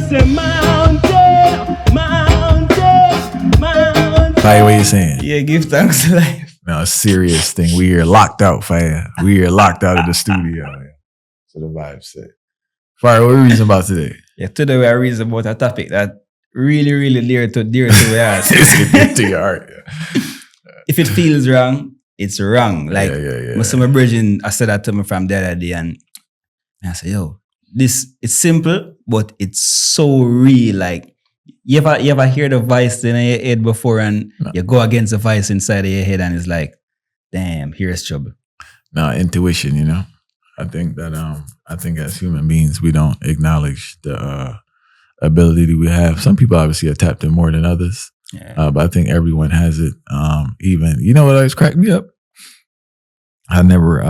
say mountain. Fire, what you saying? Yeah, give thanks to life. No, a serious thing. We are locked out, Fire. We are locked out of the studio. Yeah. So the vibe said. Fire, what are we reason about today? Yeah, today we are reason about a topic that really dear to my heart. It's dear to your heart. Yeah. If it feels wrong, it's wrong. Like, yeah. my brethren, I said that to me from the other day, and I said, yo, this, it's simple, but it's so real. Like, you ever hear the voice in your head before, and you go against the voice inside of your head, and it's like, damn, here's trouble. No, intuition, you know. I think that as human beings, we don't acknowledge the ability that we have. Some people obviously are tapped in more than others. Yeah. But I think everyone has it. Even, you know what always cracked me up? I never,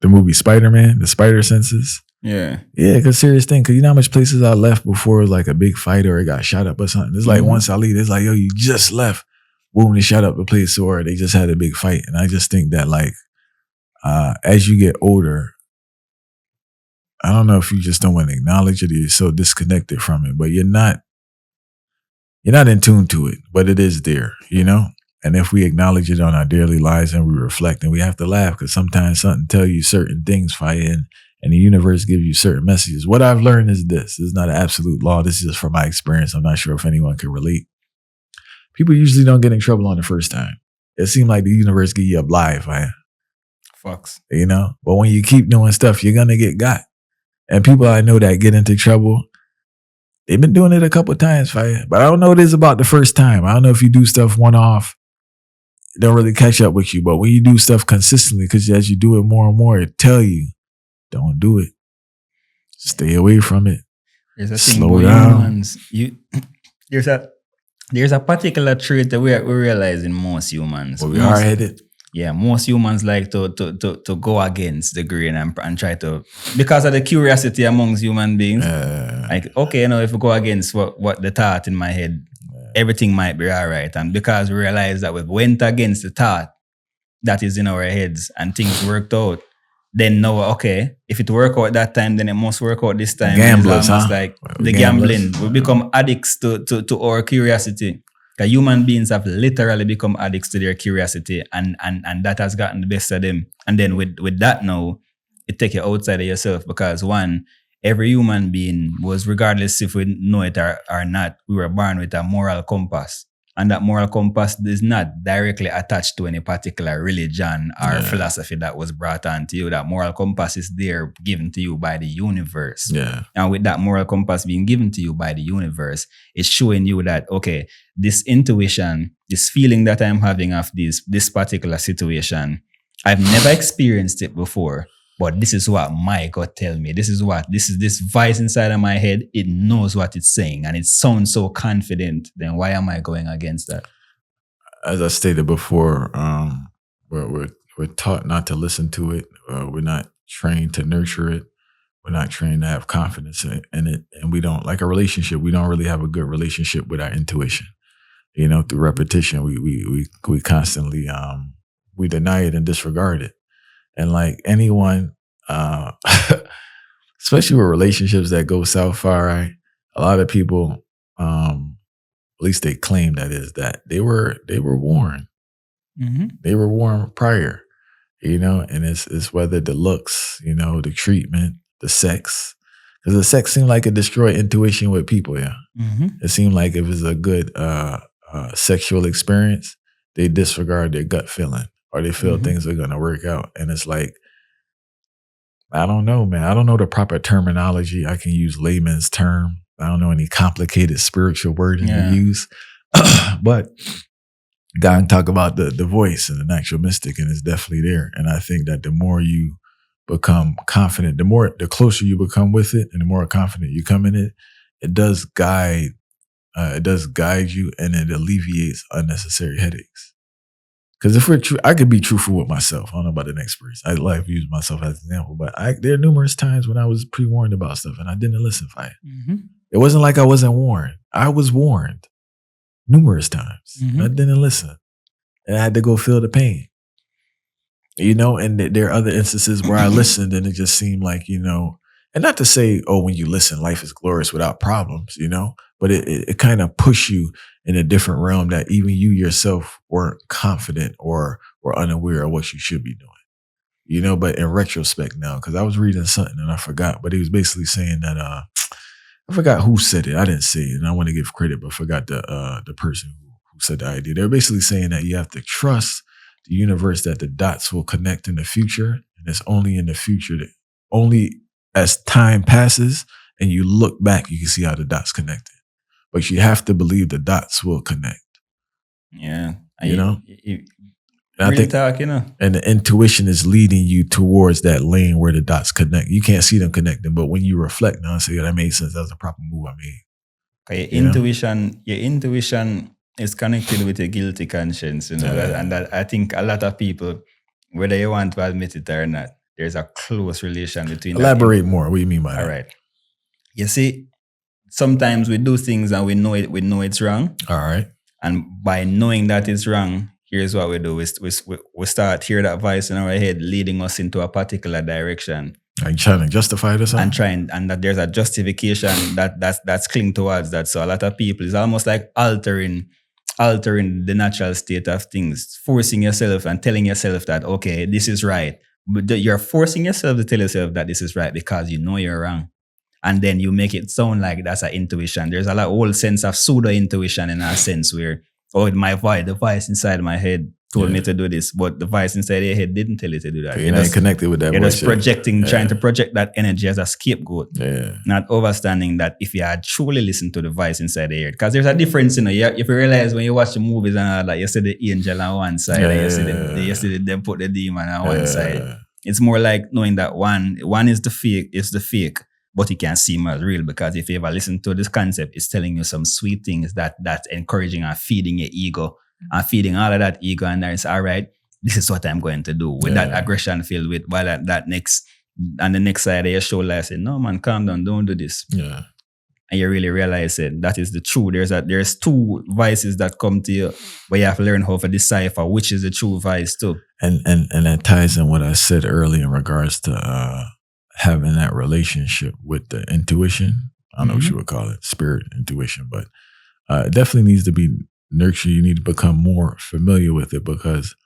the movie Spider-Man, the spider senses. Yeah. Yeah, because serious thing, because you know how much places I left before like a big fight or it got shot up or something. It's like once I leave, it's like, yo, you just left. Boom, they shot up the place or they just had a big fight. And I just think that like, as you get older, I don't know if you just don't want to acknowledge it or you're so disconnected from it, but you're not in tune to it, but it is there, you know? And if we acknowledge it on our daily lives and we reflect, and we have to laugh because sometimes something tell you certain things, Fire, and the universe gives you certain messages. What I've learned is this is not an absolute law. This is just from my experience. I'm not sure if anyone can relate. People usually don't get in trouble on the first time. It seems like the universe give you a blind, Fire. Fucks. You know? But when you keep doing stuff, you're going to get got. And people I know that get into trouble, they've been doing it a couple of times, Fire. But I don't know what it is about the first time. I don't know if you do stuff one-off, it don't really catch up with you. But when you do stuff consistently, because as you do it more and more, it tell you, don't do it. Stay away from it. There's a Slow thing down. There's a particular trait that we realize in most humans. Well, we are headed. Yeah, most humans like to go against the grain and try to, because of the curiosity amongst human beings. Like, okay, you know, if we go against what the thought in my head, everything might be all right. And because we realize that we went against the thought that is in our heads and things worked out, then know, okay, if it worked out that time, then it must work out this time. Gamblers, it's almost like the gambling. We become addicts to our curiosity. Because human beings have literally become addicts to their curiosity, and that has gotten the best of them. And then with that now, it take you outside of yourself, because one, every human being was, regardless if we know it or not, we were born with a moral compass. And that moral compass is not directly attached to any particular religion or philosophy that was brought on to you. That moral compass is there, given to you by the universe. Yeah. And with that moral compass being given to you by the universe, it's showing you that, okay, this intuition, this feeling that I'm having of this particular situation, I've never experienced it before. But this is what my gut tell me. This is this voice inside of my head. It knows what it's saying, and it sounds so confident. Then why am I going against that? As I stated before, we're taught not to listen to it. We're not trained to nurture it. We're not trained to have confidence in it. And we don't, like a relationship, we don't really have a good relationship with our intuition. You know, through repetition, we constantly we deny it and disregard it. And like anyone, especially with relationships that go south far, right? A lot of people, at least they claim that they were warned. Mm-hmm. They were warned prior, you know, and it's whether the looks, you know, the treatment, the sex, because the sex seemed like it destroyed intuition with people. Yeah, It seemed like if it's a good sexual experience, they disregard their gut feeling. Or they feel things are going to work out. And it's like, I don't know, man. I don't know the proper terminology. I can use layman's term. I don't know any complicated spiritual wording to use. But God can talk about the voice and the natural mystic, and it's definitely there. And I think that the more you become confident, the closer you become with it, and the more confident you come in it, it does guide you, and it alleviates unnecessary headaches. Because if we're true, I could be truthful with myself. I don't know about the next person. I like to use myself as an example, but there are numerous times when I was pre-warned about stuff and I didn't listen for it. It wasn't like I wasn't warned. I was warned numerous times. And I didn't listen. And I had to go feel the pain. You know, and there are other instances where I listened and it just seemed like, you know, And not to say, oh, when you listen, life is glorious without problems, you know, but it kind of push you in a different realm that even you yourself weren't confident or unaware of what you should be doing, you know. But in retrospect now, because I was reading something and I forgot, but he was basically saying that I forgot who said it. I didn't say it, and I want to give credit, but forgot the person who said the idea. They're basically saying that you have to trust the universe that the dots will connect in the future, and it's only in the future that only as time passes and you look back, you can see how the dots connected. But you have to believe the dots will connect. Yeah. You know? I think, talk, you know? And the intuition is leading you towards that lane where the dots connect. You can't see them connecting, but when you reflect now and say, that made sense, that was a proper move I made. Your intuition is connected with a guilty conscience, you know, and that I think a lot of people, whether you want to admit it or not, there's a close relation between. Elaborate more. What do you mean by that? All right. You see, sometimes we do things and we know it's wrong. All right. And by knowing that it's wrong, here's what we do. We start hear that voice in our head leading us into a particular direction. Are you trying to justify this? And that there's a justification that's cling towards that. So a lot of people, it's almost like altering the natural state of things, forcing yourself and telling yourself that, okay, this is right. But you're forcing yourself to tell yourself that this is right because you know you're wrong. And then you make it sound like that's an intuition. There's a whole sense of pseudo-intuition in a sense where, the voice inside my head told me to do this, but the voice inside your head didn't tell you to do that. You're not connected with that voice. You're just projecting, trying to project that energy as a scapegoat. Yeah. Not understanding that if you had truly listened to the voice inside the head, because there's a difference, you know, if you realize when you watch the movies and all that, you see the angel on one side, and you see them put the demon on one side. It's more like knowing that one is the fake, but you can see him as real, because if you ever listen to this concept, it's telling you some sweet things that's encouraging and feeding your ego and feeding all of that ego, and then it's all right, this is what I'm going to do with that aggression filled with while that next and the next side of your shoulder I say, no man, calm down, don't do this. Yeah. And you really realize it. That is the true. There's two vices that come to you, but you have to learn how to decipher which is the true vice too. And that ties in what I said earlier in regards to having that relationship with the intuition. I don't know what you would call it, spirit intuition, but it definitely needs to be nurtured. You need to become more familiar with it, because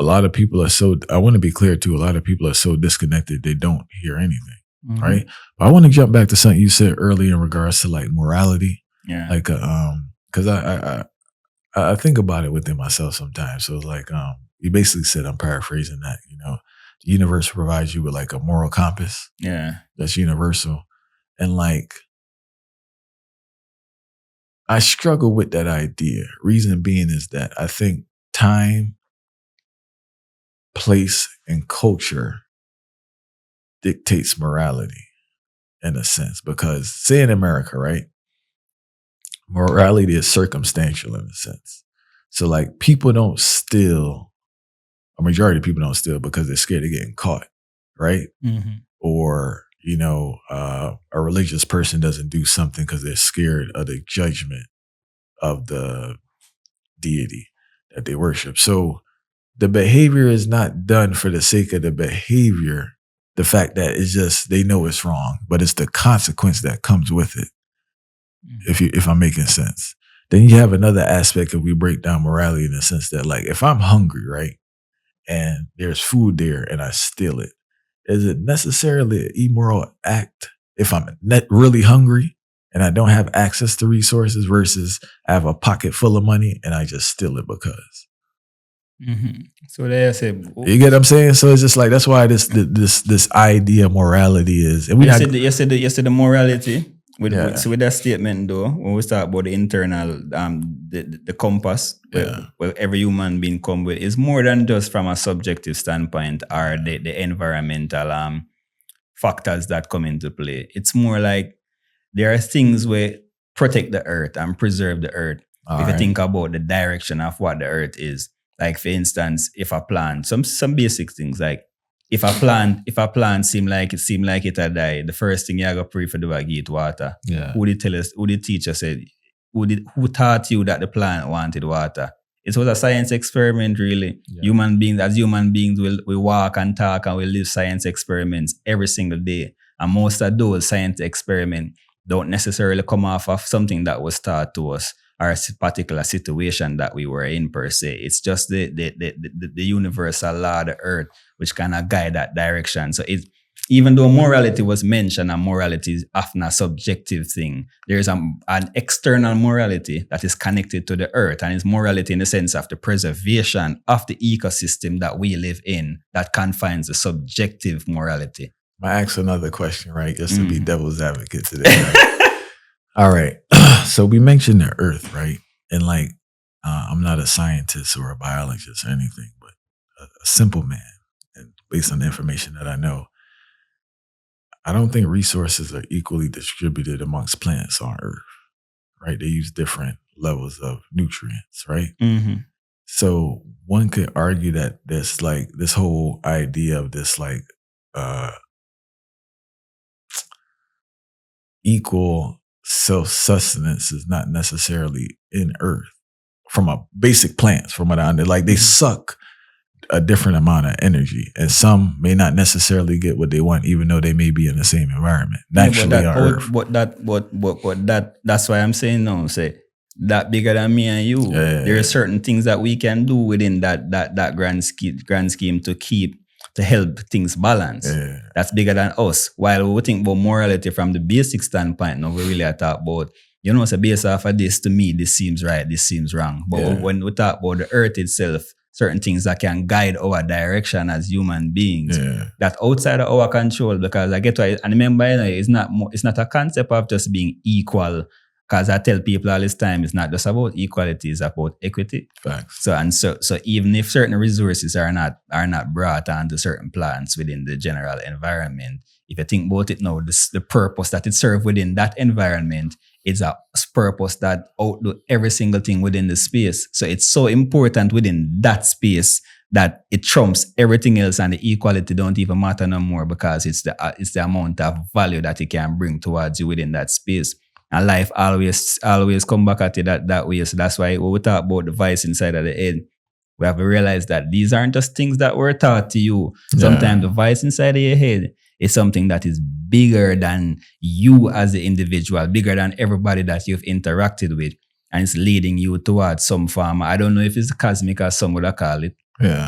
a lot of people are I want to be clear too, a lot of people are so disconnected they don't hear anything, right? But I want to jump back to something you said earlier in regards to like morality. Yeah. Like, because I think about it within myself sometimes. So it's like, you basically said, I'm paraphrasing that, you know, the universe provides you with like a moral compass. Yeah. That's universal. And like, I struggle with that idea. Reason being is that I think time, place, and culture dictates morality in a sense. Because say in America, right? Morality is circumstantial in a sense. So like people don't steal, a majority of people don't steal because they're scared of getting caught, right? Or, you know, a religious person doesn't do something because they're scared of the judgment of the deity that they worship. So the behavior is not done for the sake of the behavior. The fact that it's just, they know it's wrong, but it's the consequence that comes with it. If I'm making sense. Then you have another aspect if we break down morality in the sense that like, if I'm hungry, right? And there's food there and I steal it, is it necessarily an immoral act if I'm really hungry and I don't have access to resources versus I have a pocket full of money and I just steal it because? So they say, you get what I'm saying? So it's just like, that's why this idea of morality is. And you said the morality with that statement though, when we start about the internal, the compass, where every human being come with, is more than just from a subjective standpoint or the environmental factors that come into play. It's more like there are things where protect the earth and preserve the earth. If you think about the direction of what the earth is, like for instance, if a plant, some basic things like if a plant seem like it had died, the first thing you gotta pray for do is give it water. Yeah. Who did tell us? Who did teacher said? Who taught you that the plant wanted water? It was a science experiment, really. Yeah. Human beings, we walk and talk and we live science experiments every single day. And most of those science experiments don't necessarily come off of something that was taught to us or a particular situation that we were in per se. It's just the universal law of the earth which kind of guide that direction. So even though morality was mentioned, and morality is often a subjective thing, there's an external morality that is connected to the earth, and it's morality in the sense of the preservation of the ecosystem that we live in that confines the subjective morality. I ask another question, right? Just to be devil's advocate today. Right? All right. So we mentioned the earth, right? And like, I'm not a scientist or a biologist or anything, but a simple man. And based on the information that I know, I don't think resources are equally distributed amongst plants on earth, right? They use different levels of nutrients, right? Mm-hmm. So one could argue that there's like this whole idea of this like, equal self-sustenance is not necessarily in earth from a basic plants, from what I understand. Like they suck a different amount of energy, and some may not necessarily get what they want, even though they may be in the same environment naturally on earth. That's why I'm saying no. Say that bigger than me and you. Yeah. There are certain things that we can do within that grand scheme to help things balance. Yeah. That's bigger than us. While we think about morality from the basic standpoint, no, we really talk about, so based off of this, to me, this seems right, this seems wrong. But when we talk about the earth itself, certain things that can guide our direction as human beings, that outside of our control, because I get to, and remember, it's not a concept of just being equal. Because I tell people all this time, it's not just about equality, it's about equity. Facts. So even if certain resources are not brought onto certain plants within the general environment, if you think about it now, the purpose that it serves within that environment is a purpose that outdo every single thing within the space. So it's so important within that space that it trumps everything else, and the equality don't even matter no more, because it's the amount of value that it can bring towards you within that space. And life always come back at you that way. So that's why when we talk about the vice inside of the head, we have to realize that these aren't just things that were taught to you. Yeah. Sometimes the vice inside of your head is something that is bigger than you as the individual, bigger than everybody that you've interacted with. And it's leading you towards some form. I don't know if it's cosmic, as some would call it,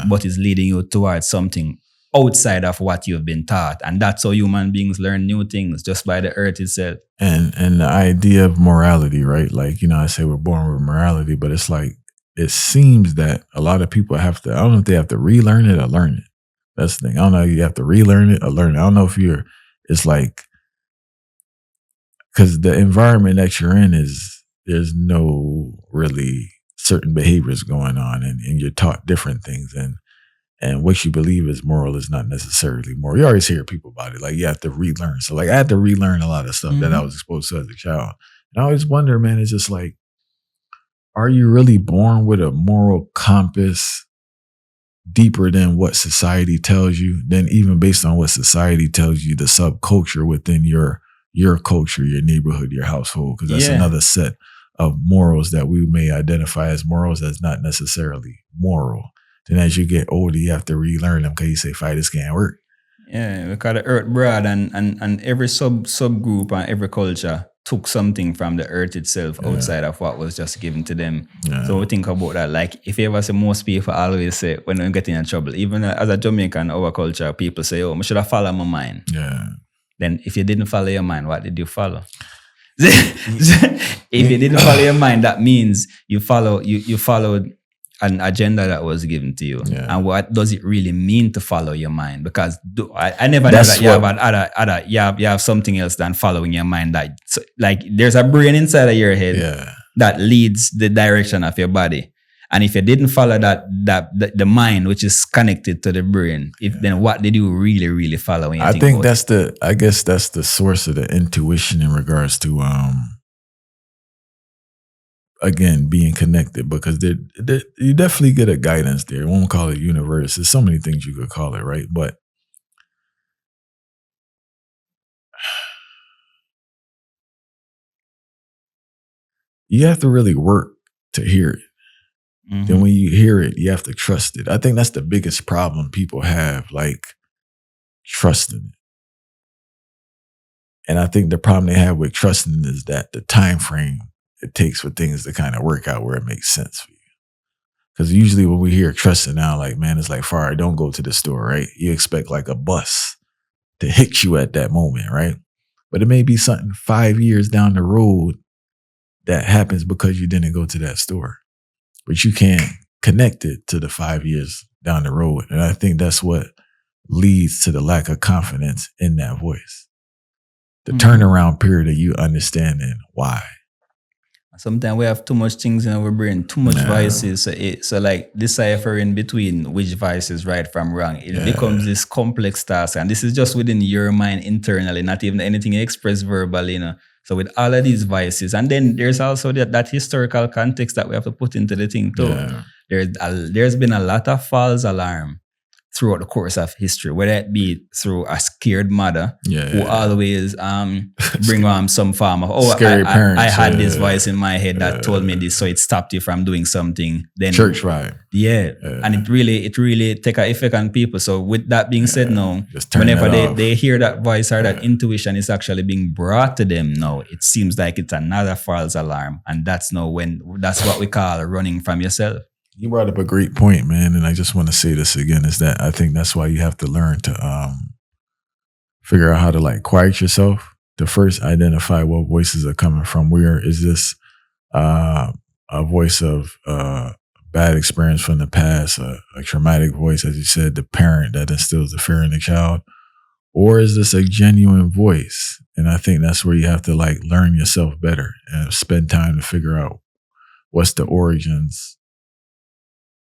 but it's leading you towards something outside of what you've been taught. And that's how human beings learn new things, just by the earth itself. And the idea of morality, right? Like, I say we're born with morality, but it's like, it seems that a lot of people I don't know if they have to relearn it or learn it. That's the thing. I don't know if you have to relearn it or learn it. I don't know if it's like, because the environment that you're in there's no really certain behaviors going on, and you're taught different things. And what you believe is moral is not necessarily moral. You always hear people about it. Like, you have to relearn. So like, I had to relearn a lot of stuff that I was exposed to as a child. And I always wonder, man, it's just like, are you really born with a moral compass deeper than what society tells you? Then even based on what society tells you, the subculture within your culture, your neighborhood, your household, because that's another set of morals that we may identify as morals that's not necessarily moral. Then as you get older, you have to relearn them, because you say, fighters can't work. Yeah, because the earth broad, and every subgroup and every culture took something from the earth itself outside of what was just given to them. Yeah. So we think about that. Like, if you ever say, most people always say, when we get in trouble, even as a Jamaican, our culture, people say, I should have followed my mind. Yeah. Then if you didn't follow your mind, what did you follow? If you didn't follow your mind, that means you followed an agenda that was given to you. Yeah. And what does it really mean to follow your mind? Because I never know that you have something else than following your mind. That, so, like, there's a brain inside of your head that leads the direction of your body. And if you didn't follow the mind, which is connected to the brain, then what did you really, really follow? I think that's the source of the intuition in regards to again, being connected, because you definitely get a guidance there. I won't call it universe. There's so many things you could call it, right? But you have to really work to hear it. Mm-hmm. Then when you hear it, you have to trust it. I think that's the biggest problem people have, like trusting it. And I think the problem they have with trusting is that the time frame it takes for things to kind of work out where it makes sense for you. Because usually when we hear trusting now, like, man, it's like, far, don't go to the store, right? You expect like a bus to hit you at that moment, right? But it may be something 5 years down the road that happens because you didn't go to that store. But you can't connect it to the 5 years down the road. And I think that's what leads to the lack of confidence in that voice. The turnaround period of you understanding why. Sometimes we have too much things in our brain, too much voices. So like deciphering between which voice is right from wrong, it becomes this complex task. And this is just within your mind internally, not even anything you express verbally, So with all of these voices, and then there's also that historical context that we have to put into the thing too. Yeah. There's been a lot of false alarm throughout the course of history, whether it be through a scared mother who always bring on some form of, scary parents. I had this voice in my head that told me this, so it stopped you from doing something. Then church vibe. And it really take an effect on people. So with that being said now, whenever they hear that voice or that intuition is actually being brought to them now, it seems like it's another false alarm. And that's what we call running from yourself. You brought up a great point, man, and I just want to say this again, is that I think that's why you have to learn to figure out how to like quiet yourself, to first identify what voices are coming from. Where is this a voice of bad experience from the past, a traumatic voice, as you said, the parent that instills the fear in the child, or is this a genuine voice? And I think that's where you have to like learn yourself better and spend time to figure out what's the origins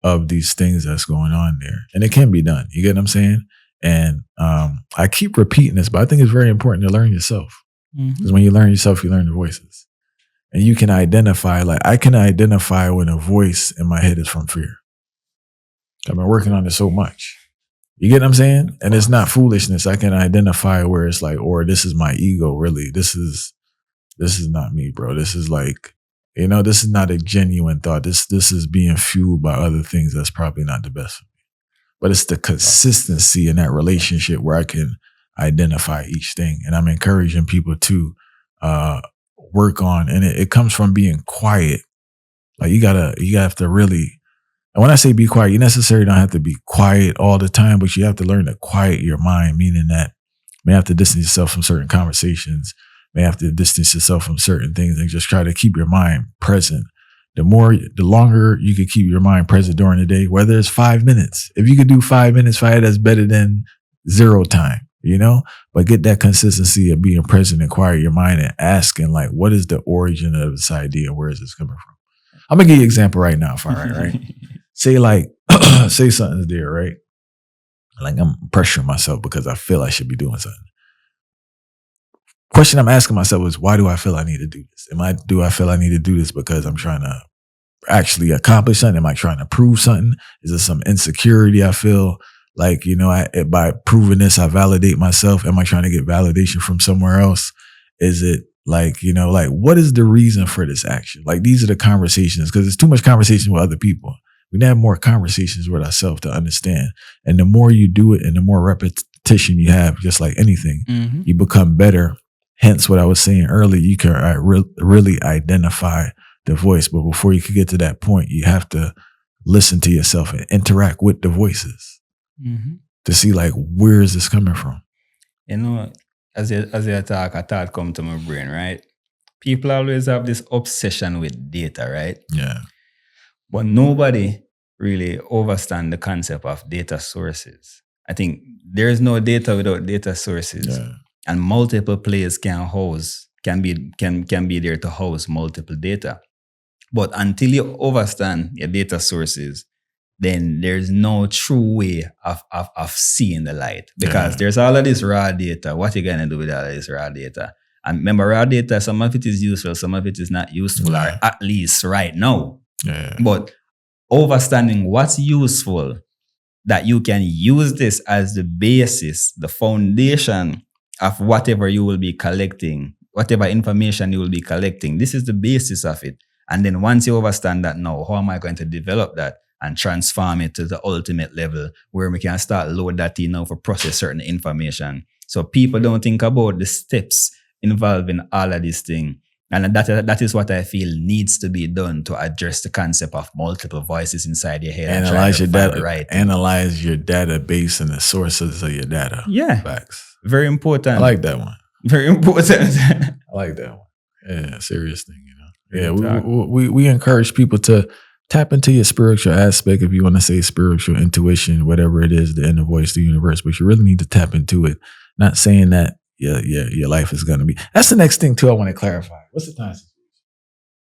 of these things that's going on there. And it can be done. You get what I'm saying? And I keep repeating this, but I think it's very important to learn yourself. Because when you learn yourself, you learn the voices. And you can identify, like I can identify when a voice in my head is from fear. I've been working on it so much. You get what I'm saying? And it's not foolishness. I can identify where it's like, or this is my ego, really. This is not me, bro. This is like, this is not a genuine thought. This is being fueled by other things that's probably not the best for me. But it's the consistency in that relationship where I can identify each thing. And I'm encouraging people to work on, and it comes from being quiet. Like you have to really, and when I say be quiet, you necessarily don't have to be quiet all the time, but you have to learn to quiet your mind, meaning that you may have to distance yourself from certain conversations, may have to distance yourself from certain things, and just try to keep your mind present. The longer you could keep your mind present during the day, whether it's 5 minutes, if you could do 5 minutes, that's better than 0 time, but get that consistency of being present and quiet your mind and asking like, what is the origin of this idea? Where is this coming from? I'm gonna give you an example right now, right? Say like, say something's there, right? Like I'm pressuring myself because I feel I should be doing something. Question I'm asking myself is, why do I feel I need to do this? Do I feel I need to do this because I'm trying to actually accomplish something? Am I trying to prove something? Is there some insecurity I feel like, by proving this, I validate myself? Am I trying to get validation from somewhere else? Is it like, what is the reason for this action? Like, these are the conversations, because it's too much conversation with other people. We need to have more conversations with ourselves to understand. And the more you do it and the more repetition you have, just like anything, you become better. Hence what I was saying earlier, you can really identify the voice. But before you can get to that point, you have to listen to yourself and interact with the voices to see like, where is this coming from? As you talk, a thought come to my brain, right? People always have this obsession with data, right? Yeah. But nobody really understands the concept of data sources. I think there is no data without data sources. Yeah. And multiple players can be there to house multiple data. But until you understand your data sources, then there's no true way of seeing the light. Because there's all of this raw data. What are you gonna do with all of this raw data? And remember, raw data, some of it is useful, some of it is not useful, or at least right now. Yeah. But understanding what's useful, that you can use this as the basis, the foundation of whatever you will be collecting, whatever information you will be collecting. This is the basis of it. And then once you understand that, now, how am I going to develop that and transform it to the ultimate level where we can start load that in now for process certain information? So people don't think about the steps involving all of these things. And that is what I feel needs to be done to address the concept of multiple voices inside your head. Analyze your data. Right. Analyze your database and the sources of your data. Yeah. Facts. Very important. I like that one. Very important. I like that one. Yeah, serious thing, Yeah, we encourage people to tap into your spiritual aspect, if you want to say spiritual intuition, whatever it is, the inner voice, the universe, but you really need to tap into it. Not saying that your life is going to be. That's the next thing too I want to clarify. What's the time?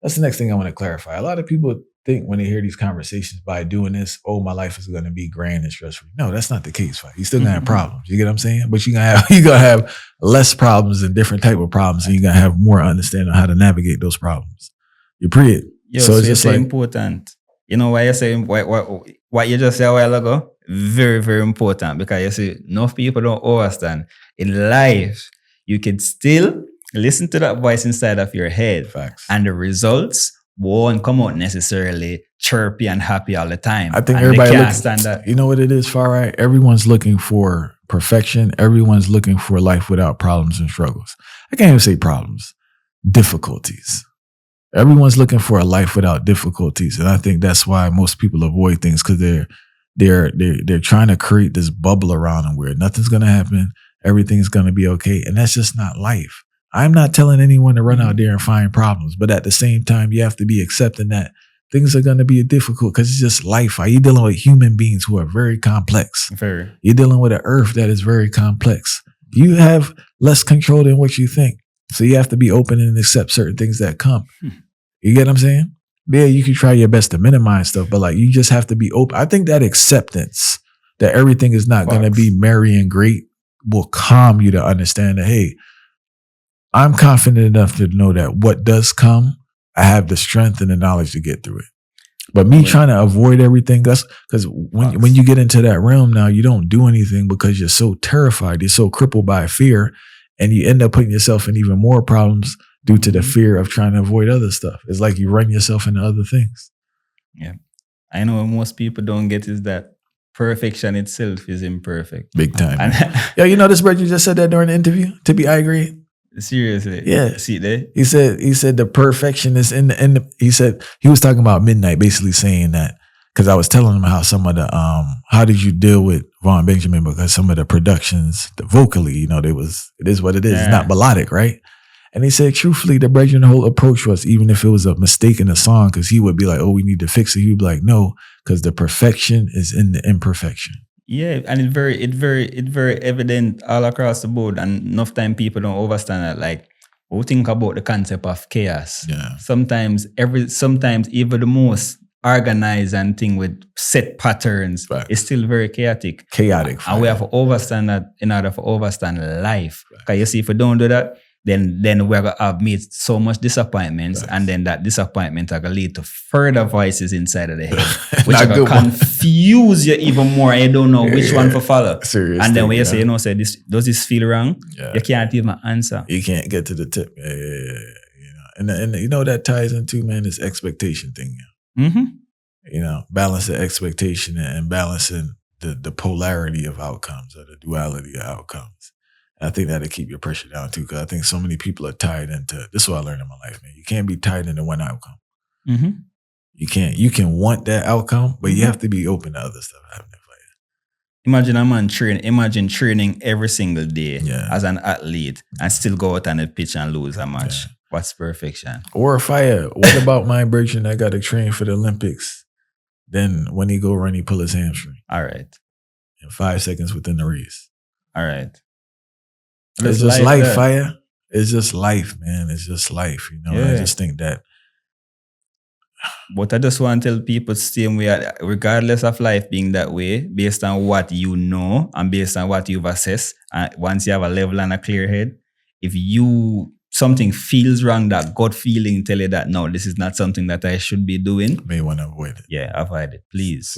That's the next thing I want to clarify. A lot of people think when they hear these conversations by doing this, oh, my life is going to be grand and stress-free. No, that's not the case. You're still going to have problems. You get what I'm saying? But you're going to have less problems and different type of problems, and you're going to have more understanding on how to navigate those problems. You period. So it's just important. You know why you're saying what you just said a while ago? Very, very important, because you see, enough people don't understand. In life, you can still listen to that voice inside of your head. Facts. And the results won't come out necessarily chirpy and happy all the time. I think everybody can't stand that. You know what it is, Farai? Everyone's looking for perfection. Everyone's looking for a life without problems and struggles. I can't even say problems, difficulties. Everyone's looking for a life without difficulties, and I think that's why most people avoid things, because they're trying to create this bubble around them where nothing's going to happen, everything's going to be okay, and that's just not life. I'm not telling anyone to run out there and find problems, but at the same time, you have to be accepting that things are going to be difficult, because it's just life. You're dealing with human beings who are very complex. Very. You're dealing with an earth that is very complex. You have less control than what you think. So you have to be open and accept certain things that come. You get what I'm saying? Yeah, you can try your best to minimize stuff, but you just have to be open. I think that acceptance that everything is not going to be merry and great will calm you to understand that, hey, I'm confident enough to know that what does come, I have the strength and the knowledge to get through it. But me trying to avoid everything, because when you get into that realm now, you don't do anything because you're so terrified, you're so crippled by fear, and you end up putting yourself in even more problems due to the fear of trying to avoid other stuff. It's like you run yourself into other things. Yeah. I know what most people don't get is that perfection itself is imperfect. Big time. Yo, you know this bird, you just said that during the interview? I agree. Seriously? Yeah. See there? He said the perfection is in the he said, he was talking about Midnight, basically saying that, because I was telling him how some of the, how did you deal with Vaughn Benjamin? Because some of the productions, vocally, it is what it is. Yeah. It's not melodic, right? And he said, truthfully, the Brethren whole approach was, even if it was a mistake in the song, because he would be like, oh, we need to fix it. He would be like, no, because the perfection is in the imperfection. Yeah, and it's very evident all across the board. And enough time people don't understand that. We think about the concept of chaos. Yeah. Sometimes even the most organized and thing with set patterns is still very chaotic. And we have to understand that in order to understand life. Because you see, if we don't do that, then we're going to have made so much disappointments, and then that disappointment are going to lead to further voices inside of the head, which are going to confuse you even more, and you don't know which one to follow. Serious and then when you say, does this feel wrong? Yeah. You can't even answer. You can't get to the tip. Yeah. And that ties into, man, this expectation thing. Mm-hmm. Balance the expectation and balancing the polarity of outcomes, or the duality of outcomes. I think that'll keep your pressure down too, because I think so many people are tied into, this is what I learned in my life, man. You can't be tied into one outcome. Mm-hmm. You can want that outcome, but you have to be open to other stuff happening for you. Imagine a man training every single day as an athlete and still go out on the pitch and lose a match. Yeah. What's perfection? Or fire. What about my Bertrand that got to train for the Olympics? Then when he go run, he pull his hamstring. All right. In 5 seconds within the race. All right. It's just life, fire. It's just life, man. It's just life, Yeah. I just think that. But I just want to tell people, same way, regardless of life being that way, based on what you know and based on what you've assessed, once you have a level and a clear head, if something feels wrong, that gut feeling tell you that, no, this is not something that I should be doing. You may want to avoid it. Yeah, avoid it, please.